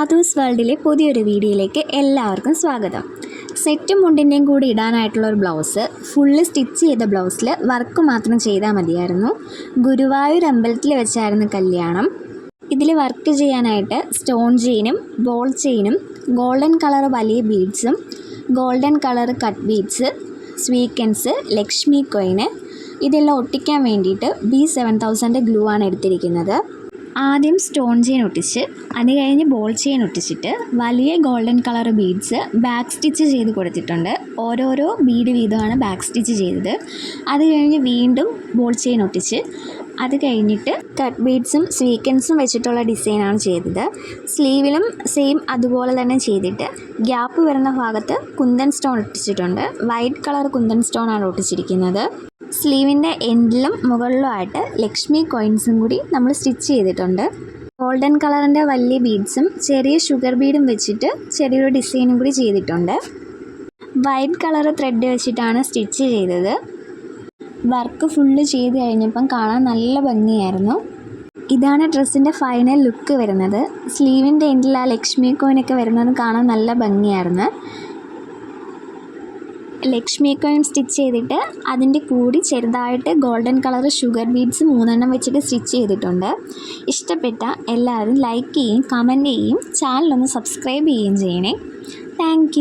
പാത്തൂസ് വേൾഡിലെ പുതിയൊരു വീഡിയോയിലേക്ക് എല്ലാവർക്കും സ്വാഗതം. സെറ്റും മുണ്ടിൻ്റെയും കൂടി ഇടാനായിട്ടുള്ള ഒരു ബ്ലൗസ്, ഫുള്ള് സ്റ്റിച്ച് ചെയ്ത ബ്ലൗസിൽ വർക്ക് മാത്രം ചെയ്താൽ മതിയായിരുന്നു. ഗുരുവായൂർ അമ്പലത്തിൽ വെച്ചായിരുന്നു കല്യാണം. ഇതിൽ വർക്ക് ചെയ്യാനായിട്ട് സ്റ്റോൺ ചെയിനും ബോൾ ചെയിനും ഗോൾഡൻ കളർ വലിയ ബീഡ്സും golden colour cut beads, sequins, Lakshmi coin ഇതെല്ലാം ഒട്ടിക്കാൻ വേണ്ടിയിട്ട് B7000 ഗ്ലൂ ആണ് എടുത്തിരിക്കുന്നത്. ആദ്യം സ്റ്റോൺ ചെയിൻ ഒട്ടിച്ച് അത് കഴിഞ്ഞ് ബോൾ ചെയിൻ ഒട്ടിച്ചിട്ട് വലിയ golden colour beads back stitch ചെയ്ത് കൊടുത്തിട്ടുണ്ട്. ഓരോരോ ബീഡ് വീതമാണ് ബാക്ക് സ്റ്റിച്ച് ചെയ്തത്. അത് കഴിഞ്ഞ് വീണ്ടും ബോൾ ചെയിൻ ഒട്ടിച്ച് അത് കഴിഞ്ഞിട്ട് കട്ട് ബീഡ്സും സ്വീക്കൻസും വെച്ചിട്ടുള്ള ഡിസൈനാണ് ചെയ്തത്. സ്ലീവിലും സെയിം അതുപോലെ തന്നെ ചെയ്തിട്ട് ഗ്യാപ്പ് വരുന്ന ഭാഗത്ത് കുന്തൻ സ്റ്റോൺ ഒട്ടിച്ചിട്ടുണ്ട്. വൈറ്റ് കളർ കുന്തൻ സ്റ്റോൺ ആണ് ഒട്ടിച്ചിരിക്കുന്നത്. സ്ലീവിൻ്റെ എൻഡിലും മുകളിലുമായിട്ട് ലക്ഷ്മി കോയിൻസും കൂടി നമ്മൾ സ്റ്റിച്ച് ചെയ്തിട്ടുണ്ട്. ഗോൾഡൻ കളറിൻ്റെ വലിയ ബീഡ്സും ചെറിയ ഷുഗർ ബീഡും വെച്ചിട്ട് ചെറിയൊരു ഡിസൈനും കൂടി ചെയ്തിട്ടുണ്ട്. വൈറ്റ് കളർ ത്രെഡ് വെച്ചിട്ടാണ് സ്റ്റിച്ച് ചെയ്തത്. വർക്ക് ഫുള്ള് ചെയ്ത് കഴിഞ്ഞപ്പം കാണാൻ നല്ല ഭംഗിയായിരുന്നു. ഇതാണ് ഡ്രസ്സിൻ്റെ ഫൈനൽ ലുക്ക് വരുന്നത്. സ്ലീവിൻ്റെ എൻഡിൽ ആ ലക്ഷ്മി കോയിനൊക്കെ വരുന്നത് കാണാൻ നല്ല ഭംഗിയായിരുന്നു. ലക്ഷ്മി കോയിൻ സ്റ്റിച്ച് ചെയ്തിട്ട് അതിൻ്റെ കൂടി ചെറുതായിട്ട് ഗോൾഡൻ കളർ ഷുഗർ ബീഡ്സ് 3 വെച്ചിട്ട് സ്റ്റിച്ച് ചെയ്തിട്ടുണ്ട്. ഇഷ്ടപ്പെട്ട എല്ലാവരും ലൈക്ക് ചെയ്യും, കമൻറ്റ് ചെയ്യും, ചാനലൊന്ന് സബ്സ്ക്രൈബ് ചെയ്യുകയും ചെയ്യണേ. താങ്ക്